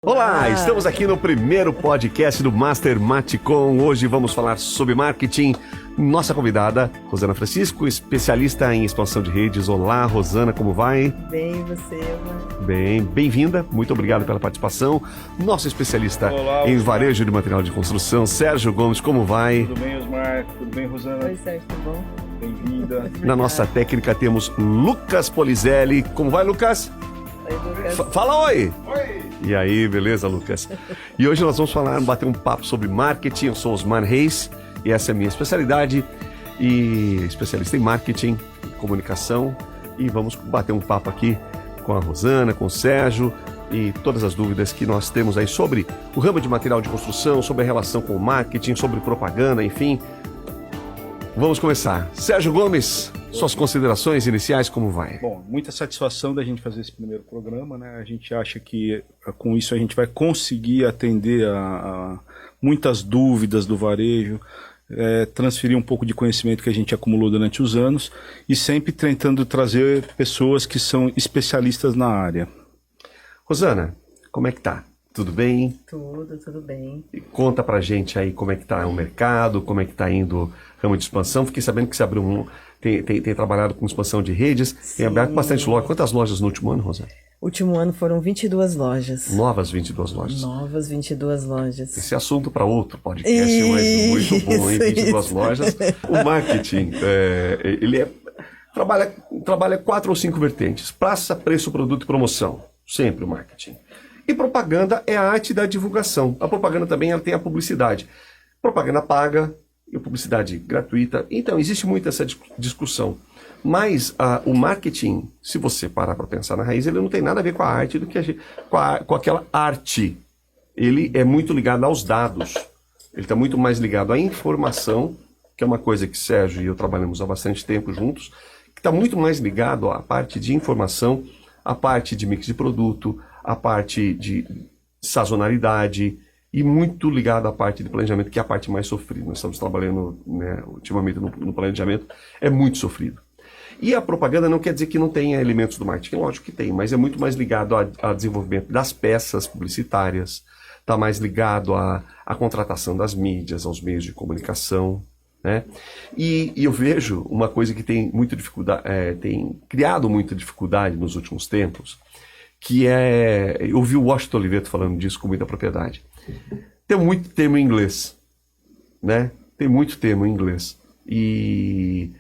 Olá, estamos aqui no primeiro podcast do Master Maticom. Hoje vamos falar sobre marketing. Nossa convidada, Rosana Francisco, especialista em expansão de redes. Olá, Rosana, como vai? Bem, e você, Marco? Bem, bem-vinda. Muito obrigado pela participação. Nosso especialista em varejo de material de construção, Sérgio Gomes, como vai? Tudo bem, Osmar? Tudo bem, Rosana? Oi, Sérgio, tudo bom? Bem-vinda. Na nossa técnica temos Lucas Polizelli. Como vai, Lucas? Oi, Lucas. Fala oi! Oi! E aí, beleza, Lucas? E hoje nós vamos bater um papo sobre marketing. Eu sou Osmar Reis e essa é a minha especialidade, e especialista em marketing, comunicação, e vamos bater um papo aqui com a Rosana, com o Sérgio e todas as dúvidas que nós temos aí sobre o ramo de material de construção, sobre a relação com o marketing, sobre propaganda, enfim. Vamos começar. Sérgio Gomes, suas considerações iniciais, como vai? Bom, muita satisfação da gente fazer esse primeiro programa, né? A gente acha que com isso a gente vai conseguir atender a muitas dúvidas do varejo, transferir um pouco de conhecimento que a gente acumulou durante os anos e sempre tentando trazer pessoas que são especialistas na área. Rosana, como é que tá? Tudo bem? Tudo bem. E conta pra gente aí como é que tá o mercado, como é que tá indo o ramo de expansão. Fiquei sabendo que você abriu tem trabalhado com expansão de redes, tem aberto bastante lojas. Quantas lojas no último ano, Rosana? Último ano foram 22 lojas. Novas 22 lojas. Novas 22 lojas. Esse assunto para outro podcast, mas muito bom, hein? 22 lojas. O marketing, trabalha 4 ou 5 vertentes. Praça, preço, produto e promoção. Sempre o marketing. E propaganda é a arte da divulgação. A propaganda também ela tem a publicidade. Propaganda paga e publicidade gratuita. Então, existe muito essa discussão. Mas o marketing, se você parar para pensar na raiz, ele não tem nada a ver com a arte, com aquela arte. Ele é muito ligado aos dados. Ele está muito mais ligado à informação, que é uma coisa que Sérgio e eu trabalhamos há bastante tempo juntos, que está muito mais ligado à parte de informação, à parte de mix de produto, a parte de sazonalidade e muito ligado à parte de planejamento, que é a parte mais sofrida. Nós estamos trabalhando, né, ultimamente no planejamento, é muito sofrido. E a propaganda não quer dizer que não tenha elementos do marketing, lógico que tem, mas é muito mais ligado ao desenvolvimento das peças publicitárias, está mais ligado à contratação das mídias, aos meios de comunicação, né? E eu vejo uma coisa que tem muita dificuldade, tem criado muita dificuldade nos últimos tempos, que eu ouvi o Washington Oliveto falando disso com muita propriedade. Tem muito termo em inglês, né? Tem muito termo em inglês. E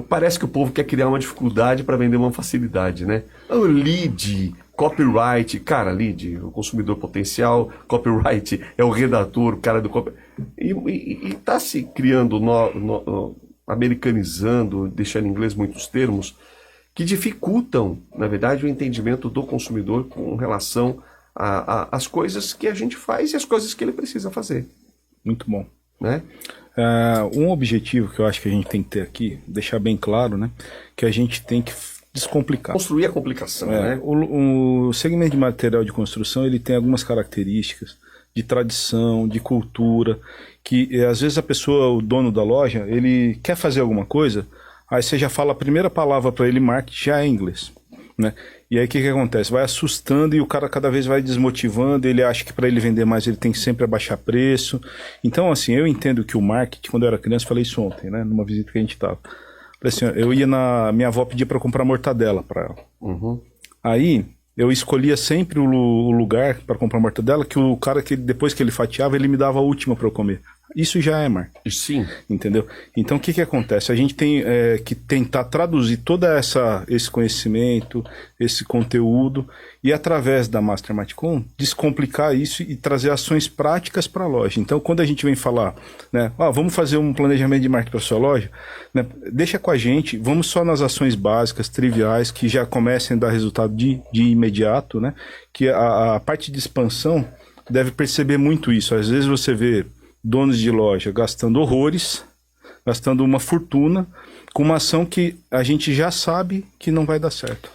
parece que o povo quer criar uma dificuldade para vender uma facilidade, né? O lead, copyright, cara, lead, o consumidor potencial, copyright é o redator, o cara do copyright. E está se criando, americanizando, deixando em inglês muitos termos, que dificultam, na verdade, o entendimento do consumidor com relação às coisas que a gente faz e as coisas que ele precisa fazer. Muito bom. Né? Um objetivo que eu acho que a gente tem que ter aqui, deixar bem claro, né, que a gente tem que descomplicar. Construir a complicação, né? O segmento de material de construção, ele tem algumas características de tradição, de cultura, que às vezes a pessoa, o dono da loja, ele quer fazer alguma coisa, aí você já fala a primeira palavra para ele, marketing, já é inglês, né? E aí o que acontece? Vai assustando e o cara cada vez vai desmotivando, ele acha que para ele vender mais ele tem que sempre abaixar preço. Então, assim, eu entendo que o marketing, quando eu era criança, falei isso ontem, né, numa visita que a gente tava. Falei assim, eu ia minha avó pedia para comprar mortadela para ela. Uhum. Aí eu escolhia sempre o lugar para comprar mortadela, que o cara, que depois que ele fatiava, ele me dava a última para eu comer. Isso já é marketing. Sim. Entendeu? Então o que acontece? A gente tem que tentar traduzir todo esse conhecimento, esse conteúdo, e através da Master Maticom, descomplicar isso e trazer ações práticas para a loja. Então quando a gente vem falar, né, vamos fazer um planejamento de marketing para sua loja, né, deixa com a gente, vamos só nas ações básicas, triviais, que já comecem a dar resultado de imediato, né, que a parte de expansão deve perceber muito isso. Às vezes você vê donos de loja gastando horrores, gastando uma fortuna, com uma ação que a gente já sabe que não vai dar certo.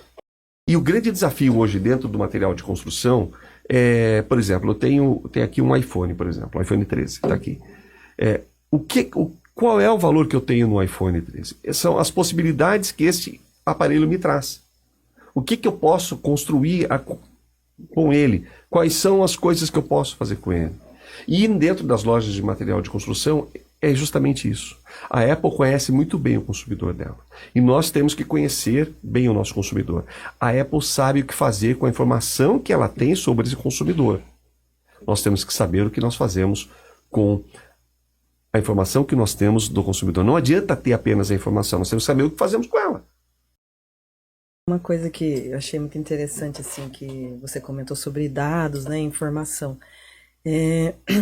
E o grande desafio hoje dentro do material de construção é, por exemplo, eu tenho aqui um iPhone, por exemplo, o iPhone 13, está aqui. Qual é o valor que eu tenho no iPhone 13? São as possibilidades que esse aparelho me traz. O que eu posso construir com ele, quais são as coisas que eu posso fazer com ele. E dentro das lojas de material de construção é justamente isso. A Apple conhece muito bem o consumidor dela. E nós temos que conhecer bem o nosso consumidor. A Apple sabe o que fazer com a informação que ela tem sobre esse consumidor. Nós temos que saber o que nós fazemos com a informação que nós temos do consumidor. Não adianta ter apenas a informação, nós temos que saber o que fazemos com ela. Uma coisa que eu achei muito interessante, assim, que você comentou sobre dados, né, informação.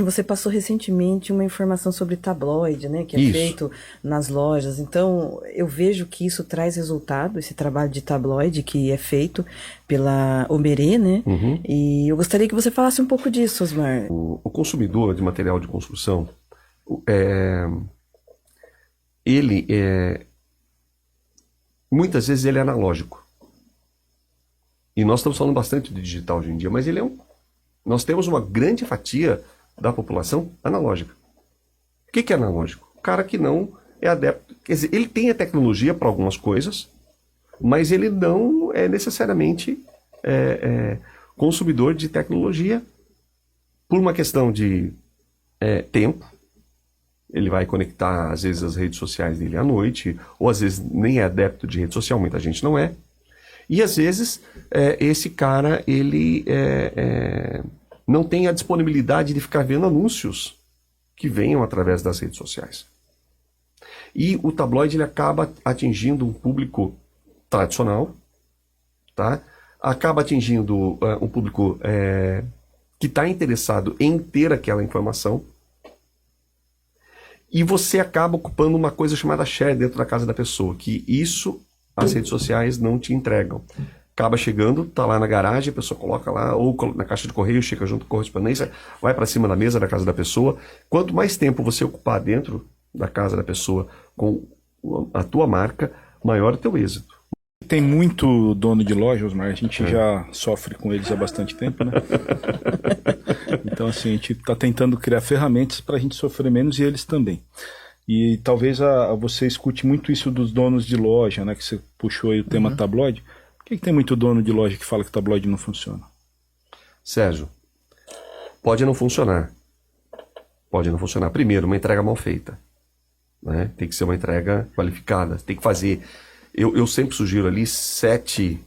Você passou recentemente uma informação sobre tabloide, né, que é Isso. feito nas lojas. Então, eu vejo que isso traz resultado, esse trabalho de tabloide que é feito pela Omerê, né? Uhum. E eu gostaria que você falasse um pouco disso, Osmar. O consumidor de material de construção, muitas vezes ele é analógico. E nós estamos falando bastante de digital hoje em dia, mas nós temos uma grande fatia da população analógica. O que é analógico? O cara que não é adepto. Quer dizer, ele tem a tecnologia para algumas coisas, mas ele não é necessariamente consumidor de tecnologia por uma questão de tempo. Ele vai conectar, às vezes, as redes sociais dele à noite, ou às vezes nem é adepto de rede social, muita gente não é. E às vezes esse cara ele não tem a disponibilidade de ficar vendo anúncios que venham através das redes sociais. E o tabloide ele acaba atingindo um público tradicional, tá? Acaba atingindo um público que está interessado em ter aquela informação. E você acaba ocupando uma coisa chamada share dentro da casa da pessoa, que isso as redes sociais não te entregam. Acaba chegando, tá lá na garagem, a pessoa coloca lá, ou na caixa de correio, chega junto com a correspondência, vai para cima da mesa da casa da pessoa. Quanto mais tempo você ocupar dentro da casa da pessoa com a tua marca, maior é o teu êxito. Tem muito dono de loja, Osmar, a gente já sofre com eles há bastante tempo, né? Então, assim, a gente está tentando criar ferramentas para a gente sofrer menos e eles também. E talvez você escute muito isso dos donos de loja, né? Que você puxou aí o tema tabloide. Por que tem muito dono de loja que fala que tabloide não funciona? Sérgio, pode não funcionar. Pode não funcionar. Primeiro, uma entrega mal feita. Né? Tem que ser uma entrega qualificada. Tem que fazer... Eu sempre sugiro ali 7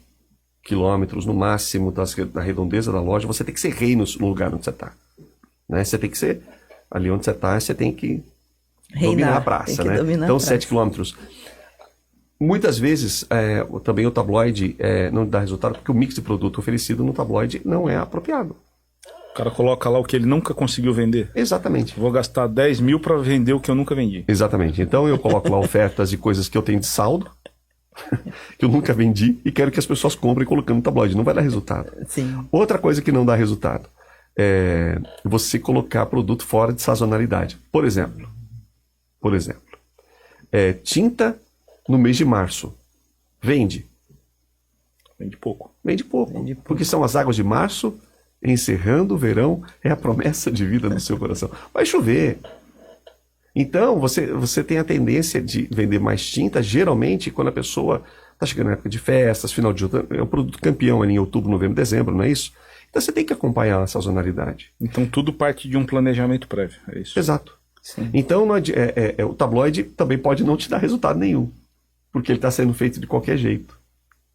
quilômetros no máximo da redondeza da loja. Você tem que ser rei no lugar onde você está. Né? Você tem que ser... Ali onde você está, você tem que... dominar a praça, né? Então, 7 quilômetros. Muitas vezes, também o tabloide não dá resultado porque o mix de produto oferecido no tabloide não é apropriado. O cara coloca lá o que ele nunca conseguiu vender. Exatamente. Vou gastar 10 mil para vender o que eu nunca vendi. Exatamente. Então, eu coloco lá ofertas de coisas que eu tenho de saldo, que eu nunca vendi, e quero que as pessoas comprem colocando no tabloide. Não vai dar resultado. Sim. Outra coisa que não dá resultado é você colocar produto fora de sazonalidade. Por exemplo, tinta no mês de março. Vende? Vende pouco. Vende pouco. Porque são as águas de março, encerrando o verão, é a promessa de vida no seu coração. Vai chover. Então, você tem a tendência de vender mais tinta, geralmente, quando a pessoa está chegando na época de festas, final de outubro, é um produto campeão ali em outubro, novembro, dezembro, não é isso? Então, você tem que acompanhar a sazonalidade. Então, tudo parte de um planejamento prévio, é isso? Exato. Sim. Então, o tabloide também pode não te dar resultado nenhum, porque ele está sendo feito de qualquer jeito.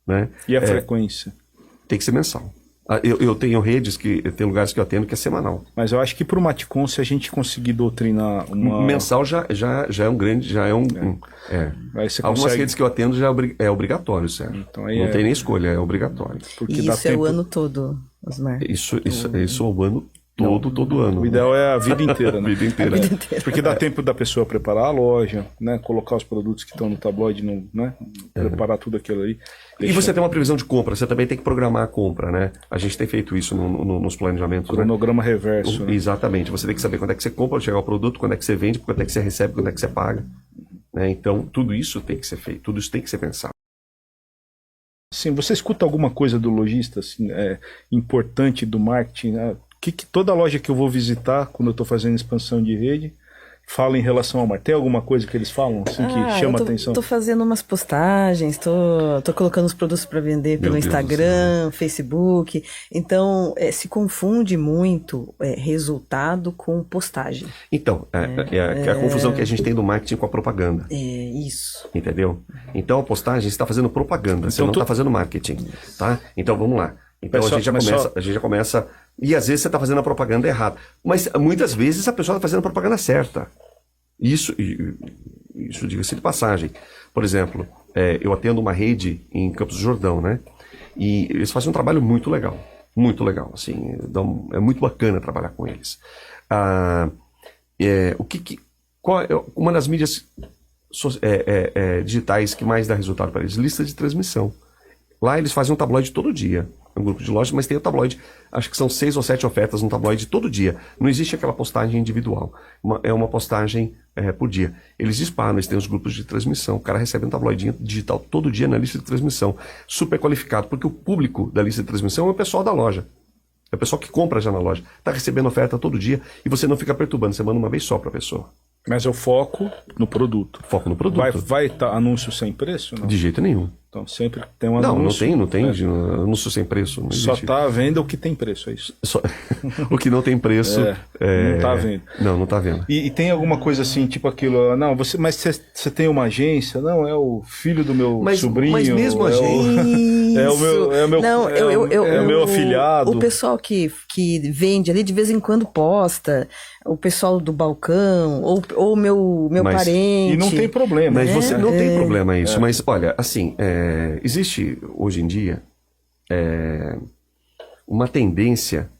Né? E a frequência? Tem que ser mensal. Eu tenho redes, tem lugares que eu atendo que é semanal. Mas eu acho que para o Maticom, se a gente conseguir doutrinar uma... Mensal já é um grande... Algumas redes que eu atendo já é obrigatório, certo? Então, não tem nem escolha, é obrigatório. Porque e isso é o ano todo, Osmar? Isso é o ano todo ano. O ideal é a vida inteira, né? A vida inteira. Porque dá tempo da pessoa preparar a loja, né? Colocar os produtos que estão no tabloide, né? Preparar tudo aquilo ali. E você tem uma previsão de compra, você também tem que programar a compra, né? A gente tem feito isso nos planejamentos. Cronograma reverso. Né? Exatamente. Você tem que saber quando é que você compra, chegar o produto, quando é que você vende, quando é que você recebe, quando é que você paga. Né? Então, tudo isso tem que ser feito, tudo isso tem que ser pensado. Sim, você escuta alguma coisa do lojista assim, importante do marketing, né? Que toda loja que eu vou visitar, quando eu estou fazendo expansão de rede, fala em relação ao marketing? Tem alguma coisa que eles falam assim que chama atenção? Tô fazendo umas postagens, tô colocando os produtos para vender pelo Instagram, Facebook. Então, se confunde muito resultado com postagem. Então, é a confusão que a gente tem do marketing com a propaganda. É isso. Entendeu? Então, a postagem, você está fazendo propaganda, você Então, não está fazendo marketing. Tá? Então, vamos lá. Então, a gente já começa... E às vezes você está fazendo a propaganda errada. Mas muitas vezes a pessoa está fazendo a propaganda certa. Isso diga-se de passagem. Por exemplo, eu atendo uma rede em Campos do Jordão, né? E eles fazem um trabalho muito legal. Muito legal, assim. É muito bacana trabalhar com eles. Qual é uma das mídias digitais que mais dá resultado para eles? Lista de transmissão. Lá eles fazem um tabloide todo dia. É um grupo de lojas, mas tem o tabloide. Acho que são 6 ou 7 ofertas no tabloide todo dia. Não existe aquela postagem individual. É uma postagem por dia. Eles disparam, eles têm os grupos de transmissão. O cara recebe um tabloidinho digital todo dia na lista de transmissão. Super qualificado, porque o público da lista de transmissão é o pessoal da loja. É o pessoal que compra já na loja. Está recebendo oferta todo dia e você não fica perturbando. Você manda uma vez só para a pessoa. Mas eu foco no produto. Foco no produto. Vai estar anúncio sem preço? Não? De jeito nenhum. Então sempre tem um anúncio. Não tem anúncio sem preço. Não só está à venda o que tem preço, é isso? O que não tem preço... não está à venda. Não está à venda. E tem alguma coisa assim, tipo aquilo... Não, mas você tem uma agência? Não, é o filho do meu sobrinho. Mas mesmo a agência... É o meu afilhado. O pessoal que vende ali de vez em quando posta, o pessoal do balcão, ou meu parente. E não tem problema. Mas você não tem problema isso. Mas olha, assim, existe hoje em dia uma tendência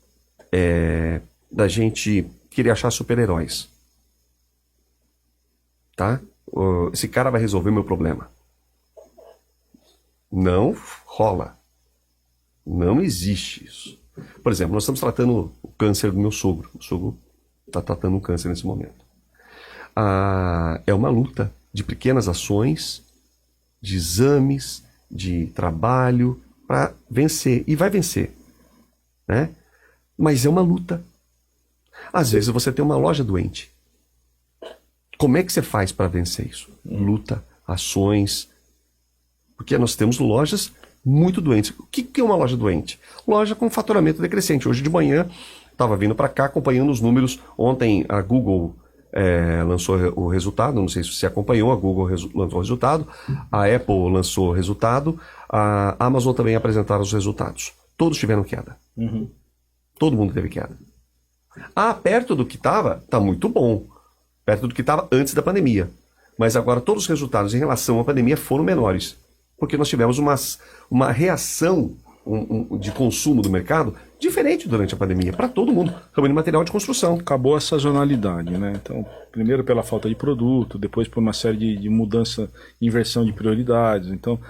da gente querer achar super-heróis. Tá? Esse cara vai resolver meu problema. Não rola. Não existe isso. Por exemplo, nós estamos tratando o câncer do meu sogro. O sogro está tratando o câncer nesse momento. É uma luta de pequenas ações, de exames, de trabalho para vencer. E vai vencer. Né? Mas é uma luta. Às vezes você tem uma loja doente. Como é que você faz para vencer isso? Luta, ações. Porque nós temos lojas muito doentes. O que é uma loja doente? Loja com faturamento decrescente. Hoje de manhã, estava vindo para cá acompanhando os números. Ontem a Google lançou o resultado. Não sei se você acompanhou. A Google lançou o resultado. A Apple lançou o resultado. A Amazon também apresentaram os resultados. Todos tiveram queda. Uhum. Todo mundo teve queda. Perto do que estava, está muito bom. Perto do que estava antes da pandemia. Mas agora todos os resultados em relação à pandemia foram menores. Porque nós tivemos uma reação de consumo do mercado diferente durante a pandemia, para todo mundo, ramo de material de construção. Acabou a sazonalidade, né? Então, primeiro pela falta de produto, depois por uma série de mudança, inversão de prioridades. Então,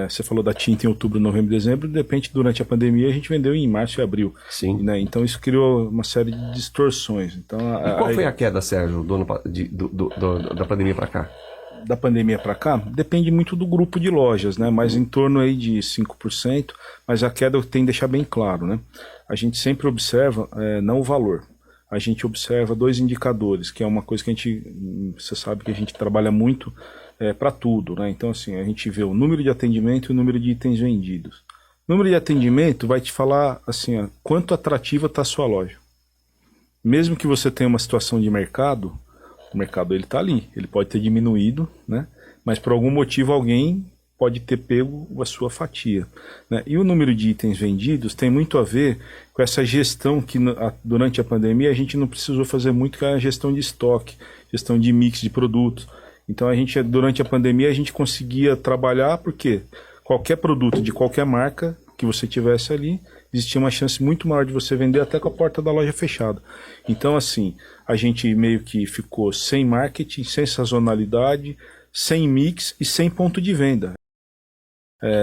você falou da tinta em outubro, novembro, dezembro, de repente, durante a pandemia, a gente vendeu em março e abril. Sim. Né? Então, isso criou uma série de distorções. Então, e qual foi a queda, Sérgio, da pandemia para cá? Da pandemia para cá, depende muito do grupo de lojas, né? Mas em torno aí de 5%, mas a queda tem que deixar bem claro, né? A gente sempre observa, não o valor, a gente observa 2 indicadores, que é uma coisa que você sabe que a gente trabalha muito para tudo, né? Então, assim, a gente vê o número de atendimento e o número de itens vendidos. O número de atendimento vai te falar, assim, quanto atrativa está a sua loja. Mesmo que você tenha uma situação de mercado, o mercado ele está ali, ele pode ter diminuído, né? Mas por algum motivo alguém pode ter pego a sua fatia, né? E o número de itens vendidos tem muito a ver com essa gestão que durante a pandemia a gente não precisou fazer muito, que é a gestão de estoque, gestão de mix de produtos. Então durante a pandemia a gente conseguia trabalhar porque qualquer produto de qualquer marca que você tivesse ali, existia uma chance muito maior de você vender até com a porta da loja fechada. Então, assim, a gente meio que ficou sem marketing, sem sazonalidade, sem mix e sem ponto de venda.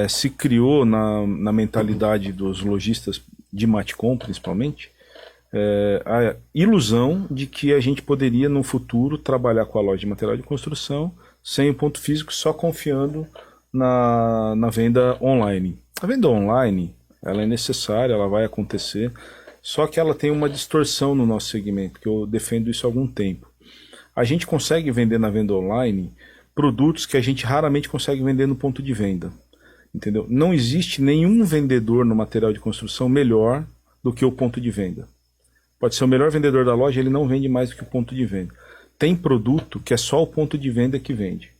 Se criou na mentalidade dos lojistas de Matcom, principalmente, a ilusão de que a gente poderia, no futuro, trabalhar com a loja de material de construção sem o ponto físico, só confiando na venda online. A venda online, ela é necessária, ela vai acontecer, só que ela tem uma distorção no nosso segmento, que eu defendo isso há algum tempo. A gente consegue vender na venda online produtos que a gente raramente consegue vender no ponto de venda. Entendeu? Não existe nenhum vendedor no material de construção melhor do que o ponto de venda. Pode ser o melhor vendedor da loja, ele não vende mais do que o ponto de venda. Tem produto que é só o ponto de venda que vende.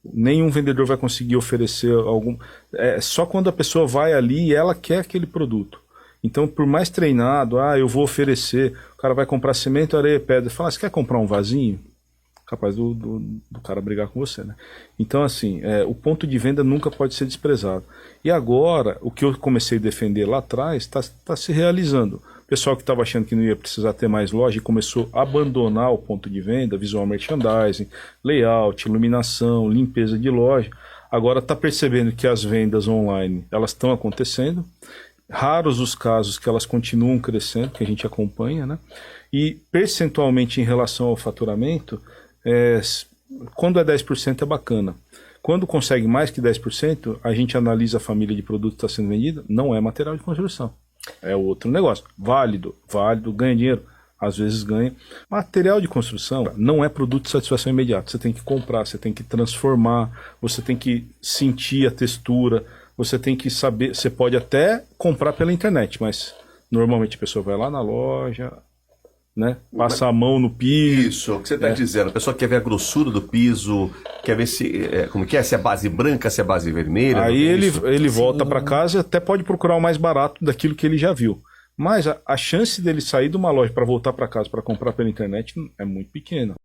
Nenhum vendedor vai conseguir oferecer algum... É só quando a pessoa vai ali e ela quer aquele produto. Então, por mais treinado, eu vou oferecer, o cara vai comprar cimento, areia, pedra, fala, você quer comprar um vasinho? Capaz do cara brigar com você, né? Então, assim, o ponto de venda nunca pode ser desprezado. E agora, o que eu comecei a defender lá atrás está se realizando. O pessoal que estava achando que não ia precisar ter mais loja e começou a abandonar o ponto de venda, visual merchandising, layout, iluminação, limpeza de loja, agora está percebendo que as vendas online elas estão acontecendo, raros os casos que elas continuam crescendo, que a gente acompanha, né? E percentualmente em relação ao faturamento, quando é 10% é bacana. Quando consegue mais que 10%, a gente analisa a família de produto que está sendo vendida, não é material de construção. É outro negócio. Válido, ganha dinheiro. Às vezes ganha. Material de construção não é produto de satisfação imediata. Você tem que comprar, você tem que transformar, você tem que sentir a textura, você tem que saber. Você pode até comprar pela internet, mas normalmente a pessoa vai lá na loja, né? Passa a mão no piso. Isso, o que você está dizendo. A pessoa quer ver a grossura do piso, quer ver se é base branca, se é base vermelha. Aí ele volta para casa e até pode procurar o mais barato daquilo que ele já viu. Mas a chance dele sair de uma loja para voltar para casa para comprar pela internet é muito pequena.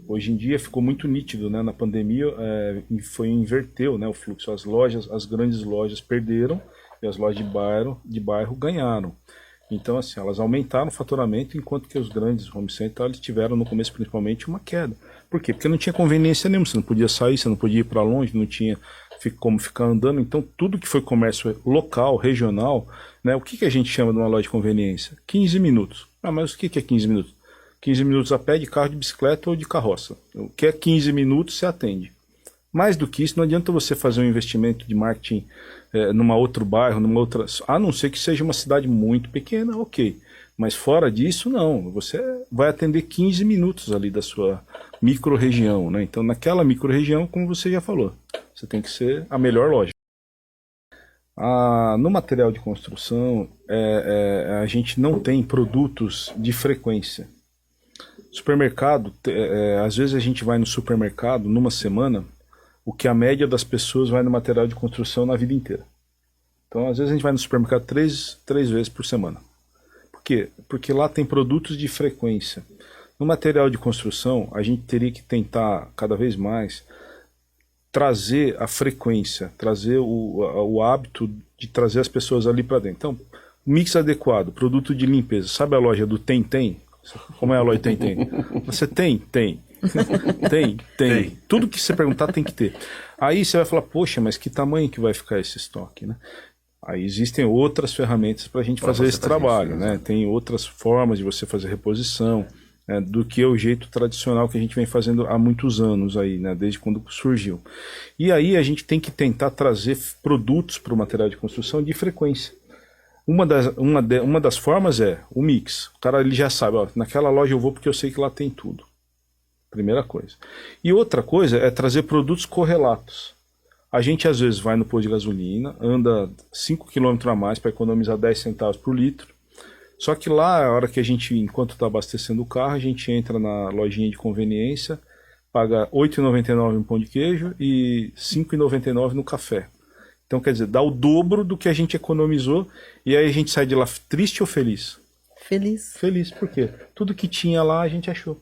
Hoje em dia ficou muito nítido, né? Na pandemia inverteu, né, o fluxo. As grandes lojas perderam e as lojas de bairro ganharam. Então, assim, elas aumentaram o faturamento, enquanto que os grandes home centers eles tiveram, no começo, principalmente, uma queda. Por quê? Porque não tinha conveniência nenhuma, você não podia sair, você não podia ir para longe, não tinha como ficar andando. Então, tudo que foi comércio local, regional, né, o que a gente chama de uma loja de conveniência? 15 minutos. Mas o que é 15 minutos? 15 minutos a pé, de carro, de bicicleta ou de carroça. O que é 15 minutos, você atende. Mais do que isso, não adianta você fazer um investimento de marketing numa outro bairro, numa outra... A não ser que seja uma cidade muito pequena, ok. Mas fora disso, não. Você vai atender 15 minutos ali da sua micro-região, né? Então, naquela micro-região, como você já falou, você tem que ser a melhor loja. No material de construção, a gente não tem produtos de frequência. Supermercado, às vezes a gente vai no supermercado numa semana, o que a média das pessoas vai no material de construção na vida inteira. Então, às vezes a gente vai no supermercado três vezes por semana. Por quê? Porque lá tem produtos de frequência. No material de construção, a gente teria que tentar cada vez mais trazer a frequência, trazer o hábito de trazer as pessoas ali para dentro. Então, mix adequado, produto de limpeza. Sabe a loja do Tem? Como é a loja Tem? Você tem? Tem. Tem. Tudo que você perguntar tem que ter. Aí você vai falar, poxa, mas que tamanho que vai ficar esse estoque, né? Aí existem outras ferramentas para a gente fazer esse trabalho, né? Tem outras formas de você fazer reposição, né, do que o jeito tradicional que a gente vem fazendo há muitos anos aí, né? Desde quando surgiu. E aí a gente tem que tentar trazer produtos para o material de construção de frequência. Uma das formas é o mix. O cara ele já sabe, ó, naquela loja eu vou porque eu sei que lá tem tudo. Primeira coisa. E outra coisa é trazer produtos correlatos. A gente às vezes vai no posto de gasolina, anda 5 km a mais para economizar 10 centavos por litro. Só que lá, a hora que a gente, enquanto está abastecendo o carro, a gente entra na lojinha de conveniência, paga R$ 8,99 no pão de queijo e R$ 5,99 no café. Então, quer dizer, dá o dobro do que a gente economizou e aí a gente sai de lá triste ou feliz? Feliz. Feliz, por quê? Tudo que tinha lá a gente achou.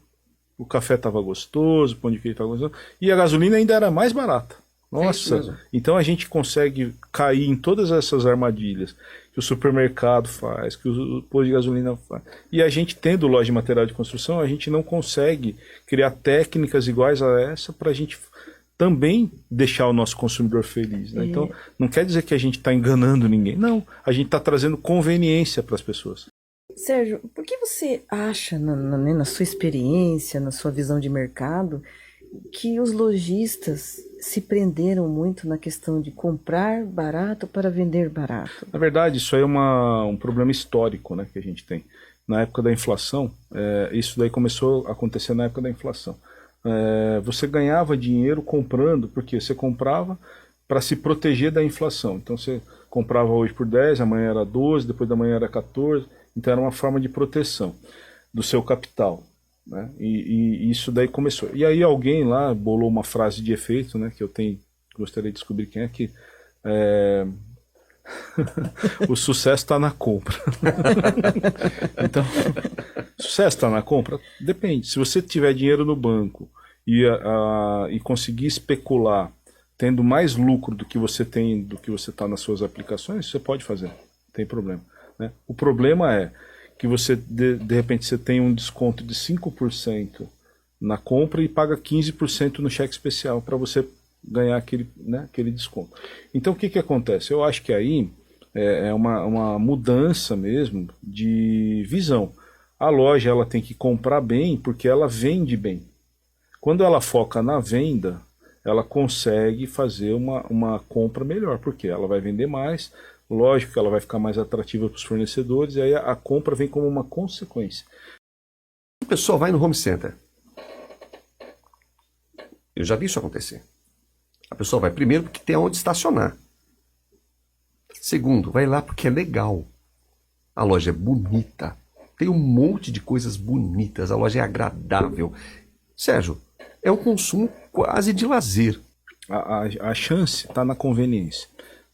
O café estava gostoso, o pão de queijo estava gostoso, e a gasolina ainda era mais barata. Nossa, então a gente consegue cair em todas essas armadilhas que o supermercado faz, que o posto de gasolina faz. E a gente, tendo loja de material de construção, a gente não consegue criar técnicas iguais a essa para a gente também deixar o nosso consumidor feliz, né? Então, não quer dizer que a gente está enganando ninguém. Não, a gente está trazendo conveniência para as pessoas. Sérgio, por que você acha, na sua experiência, na sua visão de mercado, que os lojistas se prenderam muito na questão de comprar barato para vender barato. Na verdade, isso aí é um problema histórico, né, que a gente tem. Na época da inflação, isso daí começou a acontecer na época da inflação. Você ganhava dinheiro comprando, porque você comprava para se proteger da inflação. Então você comprava hoje por 10, amanhã era 12, depois da manhã era 14. Então era uma forma de proteção do seu capital, né? E isso daí começou. E aí alguém lá bolou uma frase de efeito, né, que eu gostaria de descobrir quem é, que o sucesso está na compra. Então, sucesso está na compra? Depende. Se você tiver dinheiro no banco e conseguir especular tendo mais lucro do que você tem, do que você está nas suas aplicações, você pode fazer, não tem problema, né? O problema é que você, de repente, você tem um desconto de 5% na compra e paga 15% no cheque especial para você ganhar aquele desconto. Então o que acontece? Eu acho que aí é uma mudança mesmo de visão. A loja ela tem que comprar bem porque ela vende bem. Quando ela foca na venda, ela consegue fazer uma compra melhor, porque ela vai vender mais, lógico que ela vai ficar mais atrativa para os fornecedores, e aí a compra vem como uma consequência. A pessoa vai no home center. Eu já vi isso acontecer. A pessoa vai primeiro porque tem onde estacionar. Segundo, vai lá porque é legal. A loja é bonita. Tem um monte de coisas bonitas. A loja é agradável. Sérgio, é um consumo quase de lazer. A chance está na conveniência,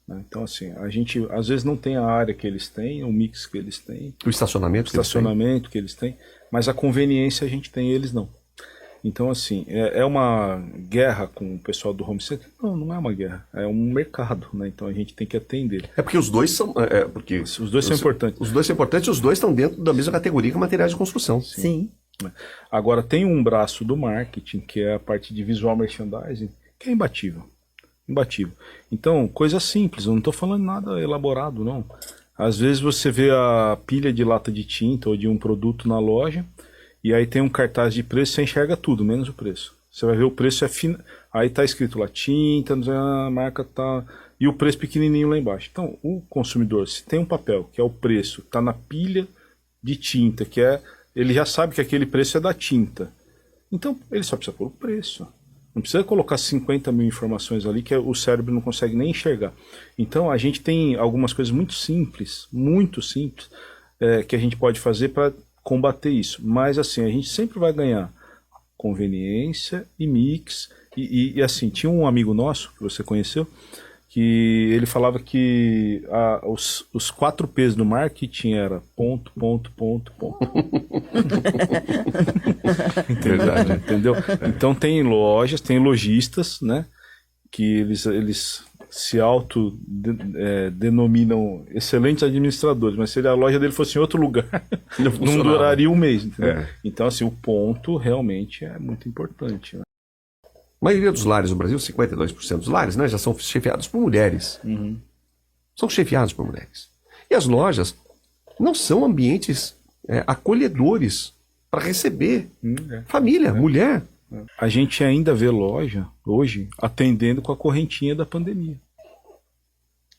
né? Então, assim, a gente às vezes não tem a área que eles têm, o mix que eles têm, O estacionamento. que eles têm, mas a conveniência a gente tem, eles não. Então, assim, é uma guerra com o pessoal do home center? Não, não é uma guerra, é um mercado, né? Então a gente tem que atender. É porque os dois são. Porque os dois são importantes. Os dois são importantes e os dois estão dentro da mesma categoria que materiais de construção. Sim. Agora, tem um braço do marketing, que é a parte de visual merchandising, que é imbatível. Imbatível. Então, coisa simples, eu não estou falando nada elaborado, não. Às vezes você vê a pilha de lata de tinta ou de um produto na loja, e aí tem um cartaz de preço, você enxerga tudo, menos o preço. Você vai ver o preço, aí está escrito lá, tinta, a marca tá, e o preço pequenininho lá embaixo. Então, o consumidor, se tem um papel, que é o preço, está na pilha de tinta, ele já sabe que aquele preço é da tinta. Então, ele só precisa pôr o preço. Não precisa colocar 50 mil informações ali que o cérebro não consegue nem enxergar. Então, a gente tem algumas coisas muito simples, que a gente pode fazer para combater isso. Mas, assim, a gente sempre vai ganhar conveniência e mix. E assim, tinha um amigo nosso, que você conheceu, que ele falava que os 4 P's do marketing era ponto. Verdade. Entendeu? Então tem lojas, tem lojistas, né, que eles se denominam excelentes administradores, mas se a loja dele fosse em outro lugar, não duraria um mês, entendeu? Então, assim, o ponto realmente é muito importante, né? A maioria dos lares no Brasil, 52% dos lares, né, já são chefiados por mulheres. Uhum. São chefiados por mulheres. E as lojas não são ambientes acolhedores para receber família, mulher. A gente ainda vê loja, hoje, atendendo com a correntinha da pandemia.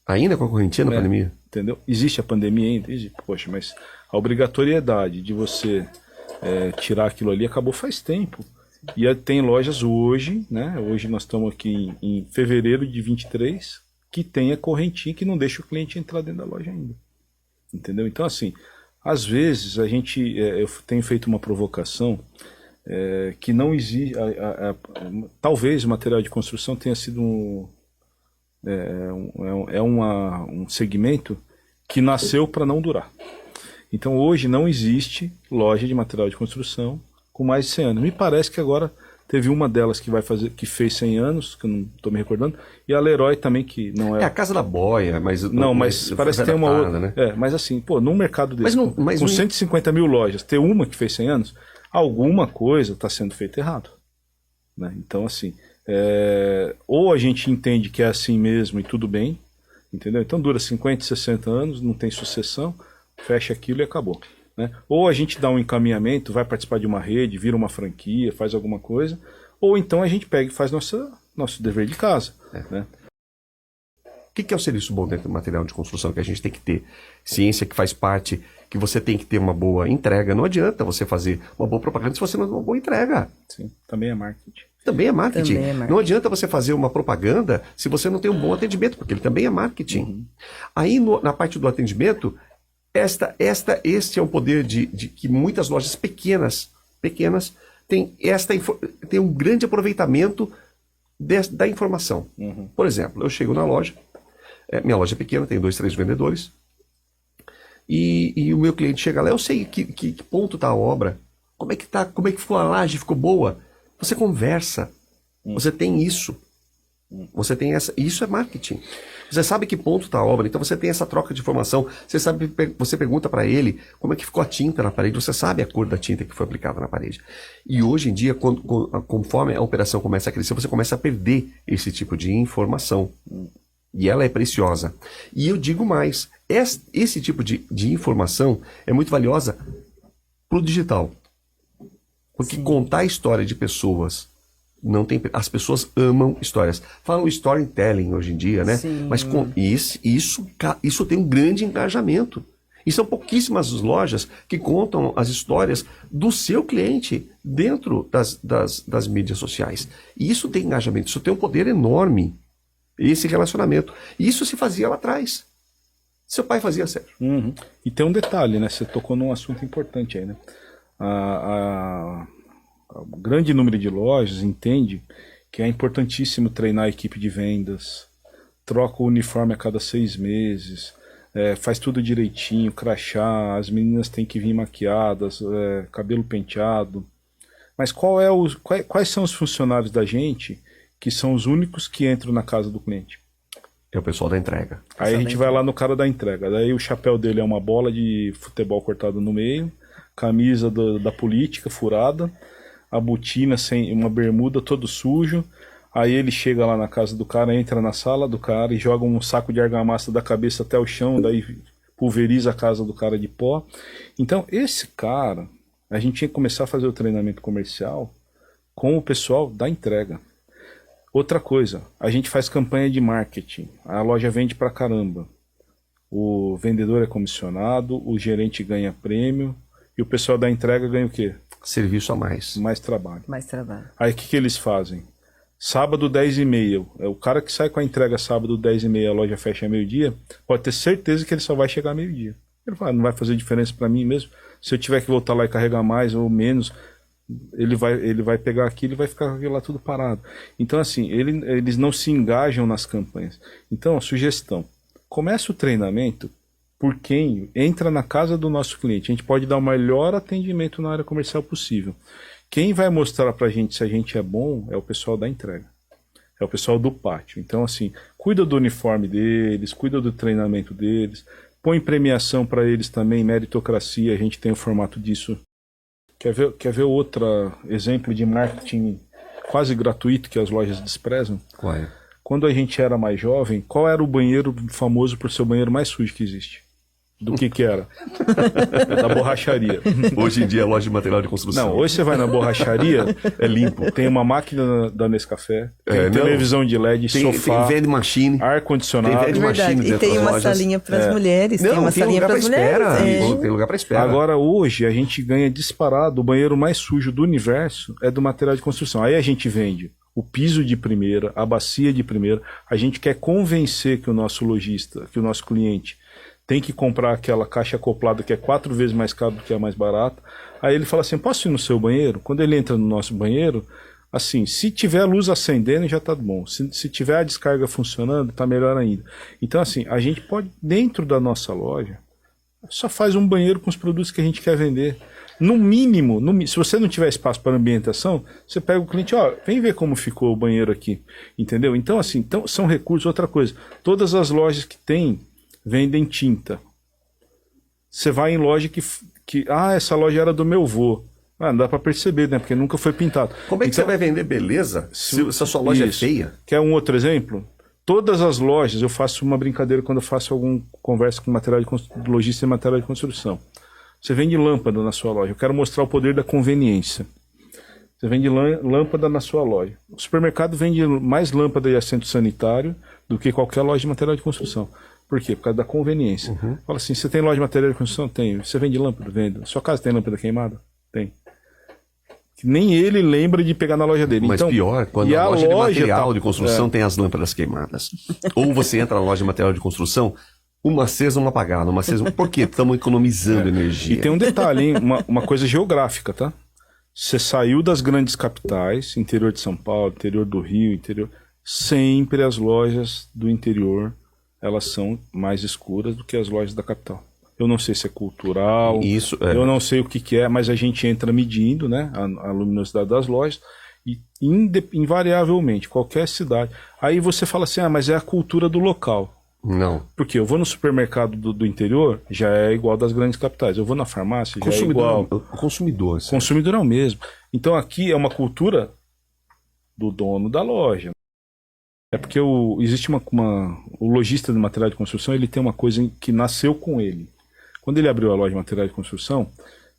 Ainda com a correntinha da pandemia? Entendeu? Existe a pandemia ainda? Existe. Poxa, mas a obrigatoriedade de você tirar aquilo ali acabou faz tempo. E tem lojas hoje, né? Hoje nós estamos aqui em fevereiro de 23, que tem a correntinha que não deixa o cliente entrar dentro da loja ainda. Entendeu? Então, assim, às vezes eu tenho feito uma provocação que não existe. Talvez o material de construção tenha sido um segmento que nasceu para não durar. Então, hoje não existe loja de material de construção com mais de 100 anos. Me parece que agora teve uma delas que fez 100 anos, que eu não estou me recordando, e a Leroy também, que não é... É a Casa da Boia, mas... mas parece que tem uma outra, né? Mas assim, num mercado desse, com 150 mil lojas, ter uma que fez 100 anos, alguma coisa está sendo feita errado, né? Então, assim, ou a gente entende que é assim mesmo e tudo bem, entendeu? Então dura 50, 60 anos, não tem sucessão, fecha aquilo e acabou. Né? Ou a gente dá um encaminhamento, vai participar de uma rede, vira uma franquia, faz alguma coisa, ou então a gente pega e faz nossa nosso dever de casa. Né? O que é o serviço bom dentro do material de construção que a gente tem que ter? Ciência que faz parte, que você tem que ter uma boa entrega. Não adianta você fazer uma boa propaganda se você não tem uma boa entrega. Sim, também é marketing. Também é marketing. Também é marketing. Não adianta você fazer uma propaganda se você não tem um bom atendimento, porque ele também é marketing. Aí, na parte do atendimento, este é um poder de que muitas lojas pequenas têm um grande aproveitamento da informação. Por exemplo, eu chego na loja, minha loja é pequena, tem 2, 3 vendedores, e o meu cliente chega lá, eu sei que ponto está a obra, como é que ficou a laje, ficou boa? Você conversa, você tem isso. Você tem isso é marketing. Você sabe que ponto está a obra, então você tem essa troca de informação. Você pergunta para ele como é que ficou a tinta na parede, você sabe a cor da tinta que foi aplicada na parede. E hoje em dia, conforme a operação começa a crescer, você começa a perder esse tipo de informação. E ela é preciosa. E eu digo mais, esse tipo de informação é muito valiosa para o digital. Porque contar a história de pessoas, as pessoas amam histórias. Falam storytelling hoje em dia, né? Sim. Mas isso tem um grande engajamento. E são pouquíssimas lojas que contam as histórias do seu cliente dentro das mídias sociais. E isso tem engajamento, isso tem um poder enorme, esse relacionamento. E isso se fazia lá atrás. Seu pai fazia, Sérgio. E tem um detalhe, né? Você tocou num assunto importante aí, né? O grande número de lojas entende que é importantíssimo treinar a equipe de vendas, troca o uniforme a cada 6 meses, faz tudo direitinho, crachá, as meninas têm que vir maquiadas, cabelo penteado. Mas quais são os funcionários da gente que são os únicos que entram na casa do cliente? É o pessoal da entrega. Aí a gente vai lá no cara da entrega, daí o chapéu dele é uma bola de futebol cortada no meio, camisa da política furada, a botina sem uma bermuda todo sujo. Aí ele chega lá na casa do cara, entra na sala do cara e joga um saco de argamassa da cabeça até o chão, daí pulveriza a casa do cara de pó. Então esse cara, a gente tinha que começar a fazer o treinamento comercial com o pessoal da entrega. Outra coisa, a gente faz campanha de marketing, a loja vende pra caramba, o vendedor é comissionado, o gerente ganha prêmio e o pessoal da entrega ganha o quê? Serviço a mais. Mais trabalho. Mais trabalho. Aí o que eles fazem? Sábado 10h30, o cara que sai com a entrega sábado 10h30, a loja fecha meio-dia, pode ter certeza que ele só vai chegar meio-dia. Ele fala, não vai fazer diferença para mim mesmo, se eu tiver que voltar lá e carregar mais ou menos, ele vai pegar aquilo e vai ficar lá tudo parado. Então assim, eles não se engajam nas campanhas. Então a sugestão, comece o treinamento por quem entra na casa do nosso cliente. A gente pode dar o melhor atendimento na área comercial possível. Quem vai mostrar pra gente se a gente é bom é o pessoal da entrega. É o pessoal do pátio. Então, assim, cuida do uniforme deles, cuida do treinamento deles, põe premiação para eles também, meritocracia, a gente tem o formato disso. Quer ver outro exemplo de marketing quase gratuito que as lojas desprezam? Qual é? Quando a gente era mais jovem, qual era o banheiro famoso por ser o banheiro mais sujo que existe? Do que era? Da borracharia. Hoje em dia é loja de material de construção. Não, hoje você vai na borracharia, é limpo. Tem uma máquina da Nescafé, tem televisão de LED, sofá, tem vending machine, ar-condicionado. Tem vending machine Verdade. E tem uma salinha para as mulheres. Não, tem uma salinha para as mulheres. Tem lugar para espera. Agora hoje a gente ganha disparado, o banheiro mais sujo do universo é do material de construção. Aí a gente vende o piso de primeira, a bacia de primeira. A gente quer convencer que o nosso lojista, que o nosso cliente tem que comprar aquela caixa acoplada que é 4 vezes mais caro do que a mais barata. Aí ele fala assim, posso ir no seu banheiro? Quando ele entra no nosso banheiro, assim, se tiver a luz acendendo já tá bom. Se tiver a descarga funcionando, tá melhor ainda. Então assim, a gente pode, dentro da nossa loja, só faz um banheiro com os produtos que a gente quer vender. No mínimo, se você não tiver espaço para ambientação, você pega o cliente, vem ver como ficou o banheiro aqui. Entendeu? Então assim, são recursos. Outra coisa, todas as lojas que tem vendem tinta. Você vai em loja que essa loja era do meu avô. Não dá para perceber, né? Porque nunca foi pintado. Como é que você vai vender beleza se a sua loja é feia? Quer um outro exemplo? Todas as lojas, eu faço uma brincadeira quando eu faço alguma conversa com lojista e material de construção. Você vende lâmpada na sua loja. Eu quero mostrar o poder da conveniência. Você vende lâmpada na sua loja. O supermercado vende mais lâmpada e assento sanitário do que qualquer loja de material de construção. Por quê? Por causa da conveniência. Fala assim, você tem loja de material de construção? Tenho. Você vende lâmpada? Vendo. Sua casa tem lâmpada queimada? Tem. Nem ele lembra de pegar na loja dele. Mas então, pior, quando e a loja de material tá, de construção tem as lâmpadas queimadas. Ou você entra na loja de material de construção, uma acesa, uma apagada, uma acesa... Por quê? Estamos economizando energia. E tem um detalhe, hein? Uma coisa geográfica, tá? Você saiu das grandes capitais, interior de São Paulo, interior do Rio, interior... Sempre as lojas do interior, elas são mais escuras do que as lojas da capital. Eu não sei se é cultural, Isso, eu não sei o que é, mas a gente entra medindo, né, a luminosidade das lojas e invariavelmente, qualquer cidade. Aí você fala assim, mas é a cultura do local. Não. Porque eu vou no supermercado do interior, já é igual das grandes capitais. Eu vou na farmácia, já é igual. O consumidor. O consumidor é o mesmo. Então aqui é uma cultura do dono da loja. É porque existe o lojista de material de construção, ele tem uma coisa que nasceu com ele. Quando ele abriu a loja de material de construção,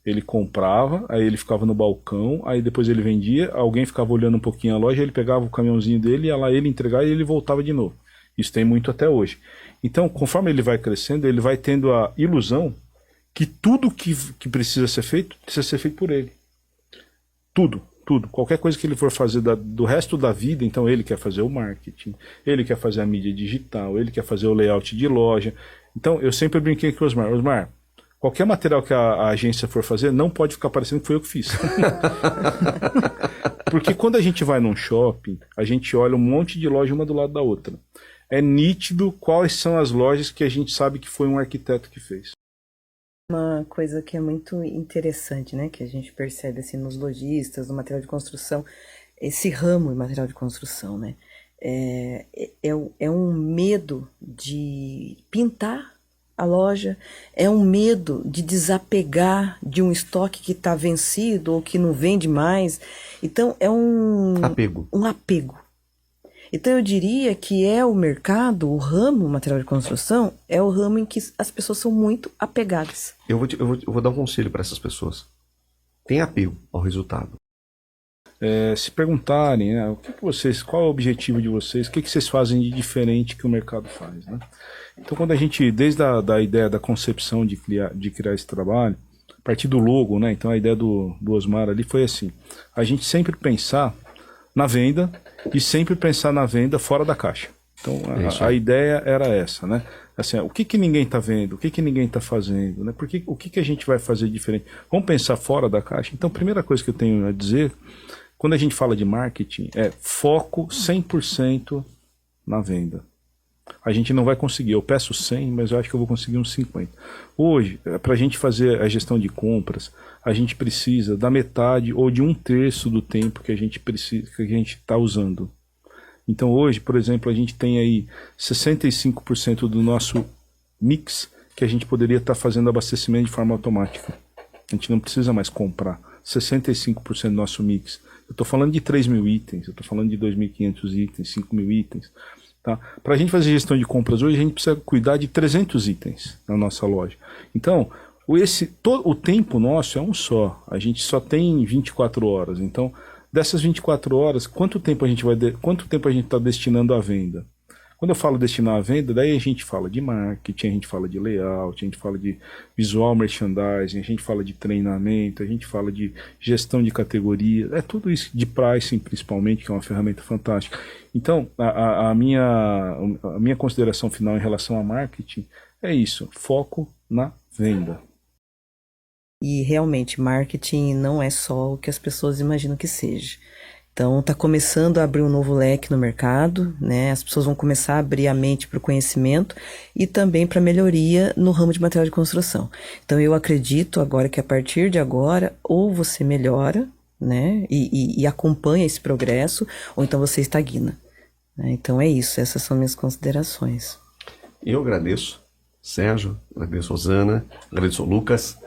ele comprava, aí ele ficava no balcão, aí depois ele vendia, alguém ficava olhando um pouquinho a loja, ele pegava o caminhãozinho dele, ia lá ele entregar e ele voltava de novo. Isso tem muito até hoje. Então, conforme ele vai crescendo, ele vai tendo a ilusão que tudo que precisa ser feito por ele. Tudo. Qualquer coisa que ele for fazer do resto da vida, então ele quer fazer o marketing, ele quer fazer a mídia digital, ele quer fazer o layout de loja. Então, eu sempre brinquei com o Osmar, qualquer material que a agência for fazer, não pode ficar parecendo que foi eu que fiz. Porque quando a gente vai num shopping, a gente olha um monte de loja uma do lado da outra. É nítido quais são as lojas que a gente sabe que foi um arquiteto que fez. Uma coisa que é muito interessante, né, que a gente percebe assim nos lojistas, no material de construção, esse ramo de material de construção, né, é um medo de pintar a loja, é um medo de desapegar de um estoque que está vencido ou que não vende mais. Então é um apego. Então eu diria que é o mercado, o ramo material de construção, é o ramo em que as pessoas são muito apegadas. Eu vou dar um conselho para essas pessoas. Tem apego ao resultado. Se perguntarem, né, qual é o objetivo de vocês, o que vocês fazem de diferente que o mercado faz, né? Então quando a gente, desde a ideia da concepção de criar esse trabalho, a partir do logo, né, então a ideia do Osmar ali foi assim, a gente sempre pensar na venda e sempre pensar na venda fora da caixa. Então a ideia era essa, né? Assim, o que ninguém está vendo, o que ninguém está fazendo, né? O que a gente vai fazer diferente? Vamos pensar fora da caixa? Então a primeira coisa que eu tenho a dizer, quando a gente fala de marketing, é foco 100% na venda. A gente não vai conseguir, eu peço 100, mas eu acho que eu vou conseguir uns 50. Hoje, para a gente fazer a gestão de compras, a gente precisa da metade ou de 1/3 do tempo que a gente está usando. Então hoje, por exemplo, a gente tem aí 65% do nosso mix que a gente poderia estar fazendo abastecimento de forma automática. A gente não precisa mais comprar. 65% do nosso mix. Eu estou falando de 3.000 itens, eu estou falando de 2.500 itens, 5.000 itens. Tá? Para a gente fazer gestão de compras hoje, a gente precisa cuidar de 300 itens na nossa loja. Então, o tempo nosso é um só. A gente só tem 24 horas. Então, dessas 24 horas, quanto tempo a gente está destinando à venda? Quando eu falo destinar à venda, daí a gente fala de marketing, a gente fala de layout, a gente fala de visual merchandising, a gente fala de treinamento, a gente fala de gestão de categoria, é tudo isso, de pricing principalmente, que é uma ferramenta fantástica. Então, a minha consideração final em relação a marketing é isso, foco na venda. E realmente, marketing não é só o que as pessoas imaginam que seja. Então, está começando a abrir um novo leque no mercado, né? As pessoas vão começar a abrir a mente para o conhecimento e também para melhoria no ramo de material de construção. Então, eu acredito agora que a partir de agora, ou você melhora, né? E acompanha esse progresso, ou então você estagna. Né? Então, é isso. Essas são minhas considerações. Eu agradeço, Sérgio, agradeço a Rosana, agradeço ao Lucas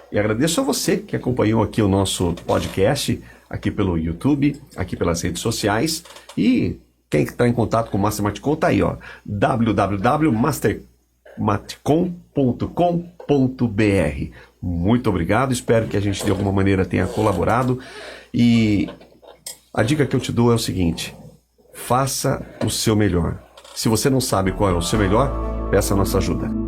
e agradeço a você que acompanhou aqui o nosso podcast, aqui pelo YouTube, aqui pelas redes sociais. E quem está em contato com o Master Maticon, tá aí, ó, www.mastermaticon.com.br. Muito obrigado, espero que a gente de alguma maneira tenha colaborado. E A dica que eu te dou é o seguinte: faça o seu melhor. Se você não sabe qual é o seu melhor, peça a nossa ajuda.